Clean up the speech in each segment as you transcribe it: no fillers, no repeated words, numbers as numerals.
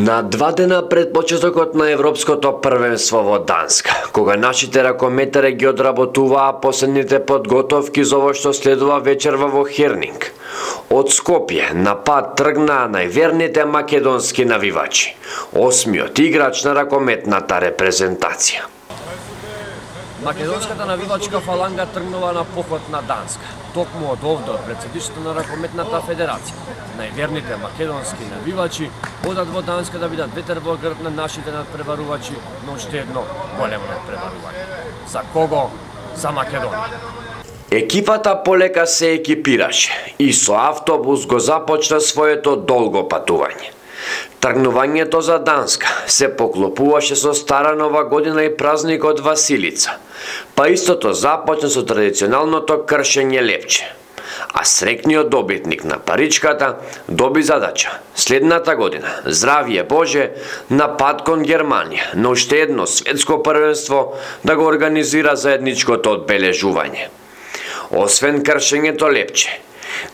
На 2 дена пред почетокот на Европското првенство во Данска, кога нашите ракометари ги одработуваа последните подготовки за ово што следува вечерва во Хернинг, од Скопје на пат тргнаа најверните македонски навивачи, 8-миот играч на ракометната репрезентација. Македонската навивачка фаланга тргнува на поход на Данска, токму од овде од претседиштето на ракометната федерација. Најверните македонски навивачи одат во Данска да бидат ветер во грб на нашите надпреварувачи, но уште едно големо надпреварување. За кого? За Македонија. Екипата полека се екипираше и со автобус го започна своето долго патување. Тргнувањето за Данска се поклопуваше со Стара Нова година и празникот Василица, па истото започна со традиционалното кршење лепче. А срекниот добитник на паричката доби задача следната година, здравје Боже, на пат кон Германија, на уште едно светско првенство да го организира заедничкото одбележување. Освен кршењето лепче,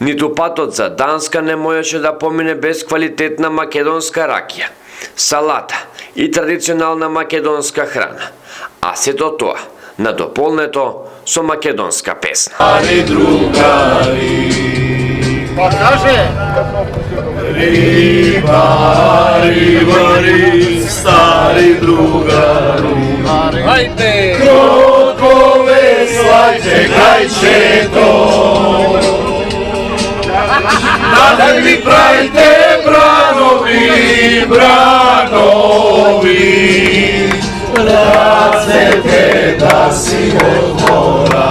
ниту патот за Данска не можеше да помине без квалитетна македонска ракија, салата и традиционална македонска храна, а сето тоа надополнето со македонска песна. Стари другари, па каже, рибари, вари, стари другари, ајде, крокове слајте крајчето, надалј ви прајте бранови, бранови, рацете да си одмора.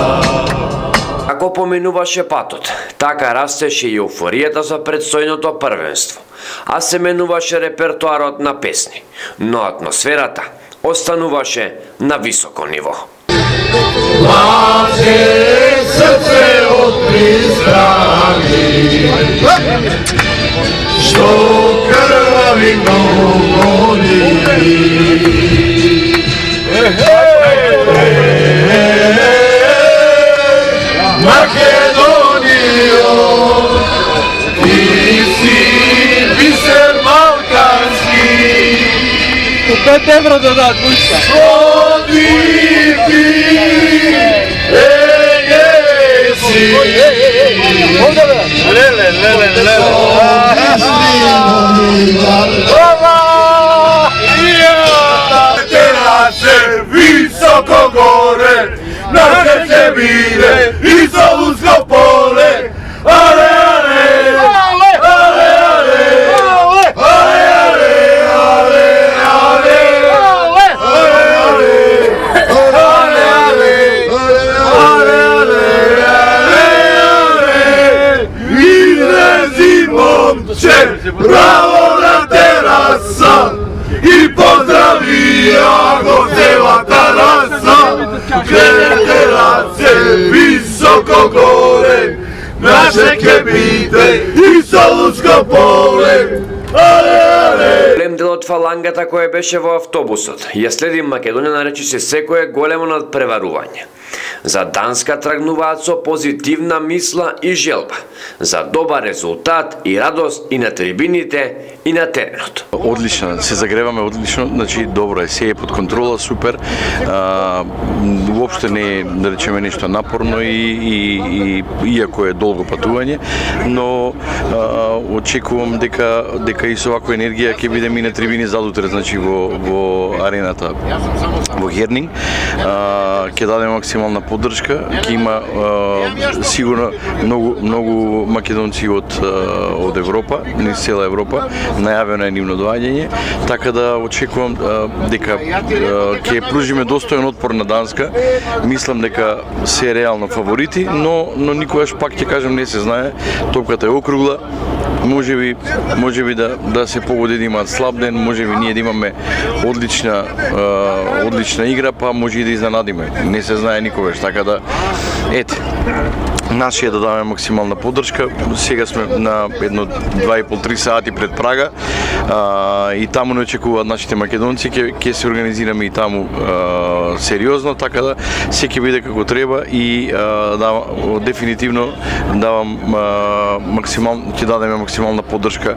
Како поминуваше патот, така растеше и еуфоријата за предстојното првенство, а се менуваше репертоарот на песни, но атмосферата остануваше на високо ниво. Плаче срце од призрани, што крвави гонили. Македонијо, ти си бисер балкански, 5 евро да дадат бушта. Сводити егеси, Леле. Терase високо горе, наше се биде и Солунско поле. Але, але, але, але, але, браво на тераса и поздравија го целата раса. Гледе терасе високо горе, наше ке биде и Солунско поле. Голем дел од фалангата која беше во автобусот ја следи Македонија наречи се секое големо надпреварување. За Данска тргнуваат со позитивна мисла и желба за добар резултат и радост и на трибините и на теренот. Одлично, се загреваме одлично, значи добро е, се е под контрола, супер. Уопште не е, да речеме, нешто напорно и иако е долго патување, но очекувам дека и со ваква енергија ќе бидеме и на трибини задутре, значи во арената во Хернинг. Ќе дадеме максимална поддршка, ќе има сигурно многу македонци од Европа, низ цела Европа, најавено е нивно доаѓање, така да очекувам дека ќе пружиме достоен отпор на Данска. Мислам дека се реално фаворити, но никогаш пак ќе кажам не се знае, топката е округла. Можеби да се погоди да имаат слаб ден, можеби ние да имаме одлична игра, па може и да изненадиме. Не се знае никогаш, така да ете. Наши е да даваме максимална поддршка. Сега сме на едно 2,5-3 сати пред Прага и таму не очекуваат нашите македонци, ќе се организираме и таму сериозно, така да се ќе биде како треба и дефинитивно ќе дадеме максимална поддршка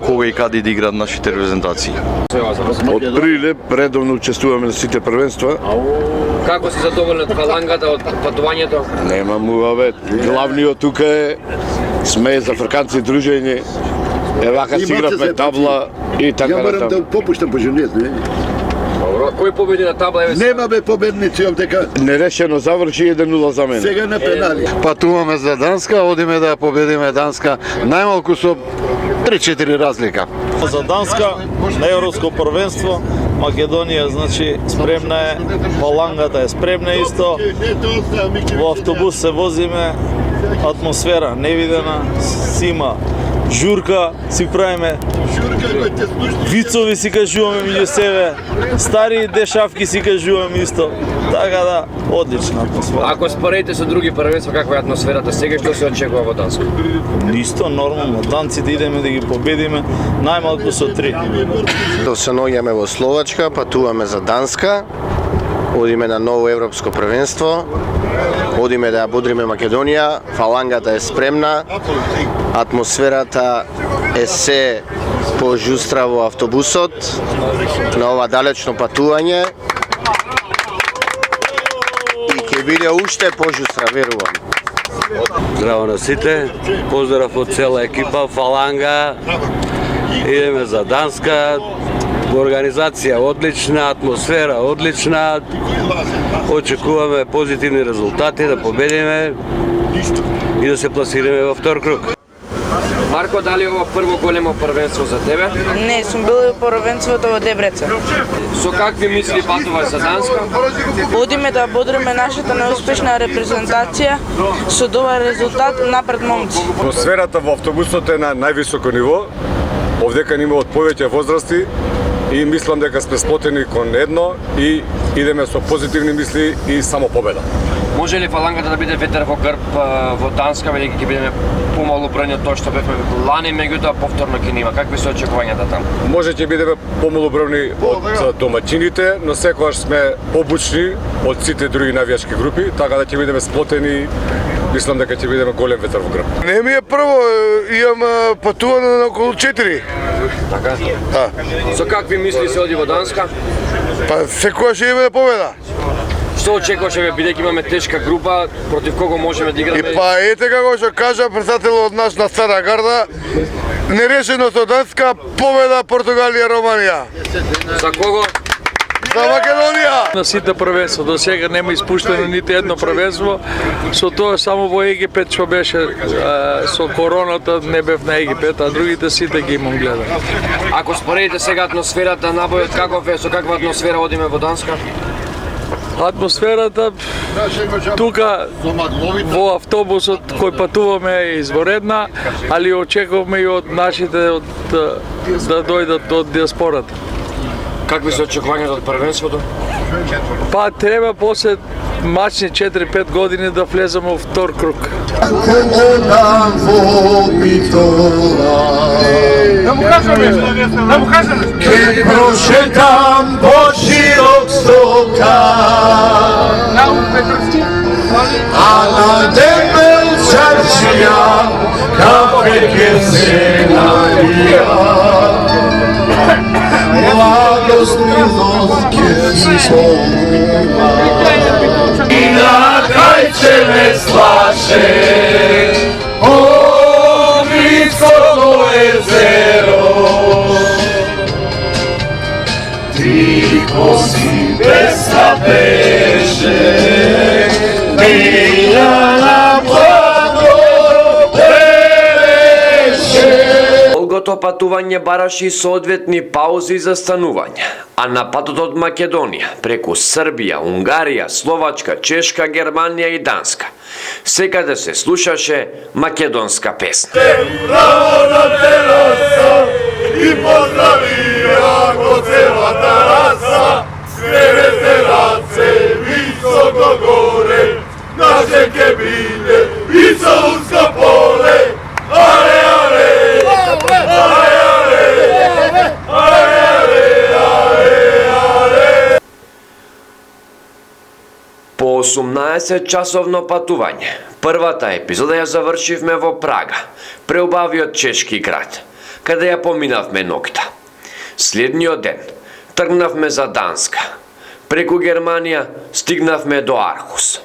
кога и каде да играат нашите репрезентации. Од приле редовно учествуваме на сите првенства. Како си задоволен од фалангата, од патувањето? Нема муавет. Главниот тука е сме за африканци дружење. Вака си игравме табла и така Ја морам да попуштам по женет, не? Добро, кој победи на табла? Нема бе победници овдека. Нерешено заврши 1-0 за мене. Сега на пенали. Патуваме за Данска, одиме да победиме Данска најмалку со 3-4 разлика. За Данска на Европско првенство Македонија значи спремна е, фалангата е спремна исто. Во автобус се возиме, атмосфера невидена, сима журка си правиме, вицови си кажуваме меѓу себе, стари дешавки си кажуваме исто. Така да, одлична атмосфера. Ако споредите со други првенства, каква е атмосферата сега, што се очекува во Данска? Исто нормално, данците идеме да ги победиме, најмалку со 3. Се наоѓаме во Словачка, патуваме за Данска, одиме на ново европско првенство, одиме да ја бодриме Македонија, фалангата е спремна, атмосферата е се пожустра во автобусот на ова далечно патување и ќе биде уште пожустра, верувам. Здраво на сите, поздрав од цела екипа, фаланга, идеме за Данска, организација одлична, атмосфера одлична, очекуваме позитивни резултати, да победиме и да се пласираме во втор круг. Марко, дали ова прво големо првенство за тебе? Не, сум бил во првенството во Дебрецен. Со какви мисли патуваш за Данска? Одиме да бодриме нашата неуспешна репрезентација со добар резултат напред момци. Атмосферата во автобусот е на највисоко ниво. Овдека има од повеќе возрасти и мислам дека сме сплотени кон едно и идеме со позитивни мисли и само победа. Може ли фалангата да биде ветер во грб во Данска, бидејќи ќе бидеме помалу бројни од тоа што бевме лани, меѓутоа повторно ќе нема? Какви се очекувањата таму? Може ќе бидеме помалу бројни од домаќините, но секогаш сме побучни од сите други навијачки групи, така да ќе бидеме сплотени. Мислам дека ќе бидеме голем ветер во грб. Не ми е прво, имам патувано на околу 4. Така? Да. Со какви мисли се оди во Данска? Па секогаш ќе има победа. Што очекуваше, бидејќи имаме тешка група, против кого можеме да играме? И па ете како што кажа председателот наш на Стара Гарда, нерешено со Данска, победа Португалија, Романија. За кого? За Македонија! На сите првенства, до сега нема испуштено нити едно првенство, со тоа само во Египет што беше со короната не бев на Египет, а другите сите ги имам гледан. Ако споредите сега атмосферата на бојот, каков е, со каква атмосфера одиме во Данска? Атмосферата тука во автобусот кој патуваме е изворедна, али очекуваме и од нашите да дојдат од диаспората. Какви се очекувањата од првенството? Па треба после мачни 4-5 години да влеземе во втор круг. Ке прошетам по широк стока, а на дебел чаршија кафе ке се напија. Младост милост ке си спомнува и на крајче ме слаше Огрицкото езеро. Тихо си песна пеше, милја на благо певеше. Долгото патување бараше и соодветни паузи за станување, а на патот од Македонија, преку Србија, Унгарија, Словачка, Чешка, Германија и Данска, секаде се слушаше македонска песна. Браво на тераса и поздравија го целата раса, скренете раце високо горе, наше ке биде 18-часовно патување. Првата епизода ја завршивме во Прага, преубавиот чешки град, каде ја поминавме ноќта. Следниот ден тргнавме за Данска. Преку Германија стигнавме до Архус.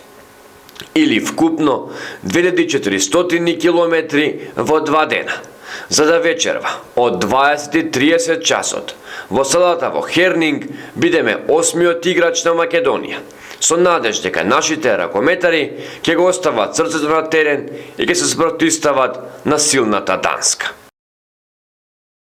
Или вкупно 2400 километри во 2 дена, за да вечерва од 20:30 часот во селата во Хернинг бидеме 8-миот играч на Македонија, со надеж дека нашите ракометари ќе го остават срцето на терен и ќе се спротивстават на силната Данска.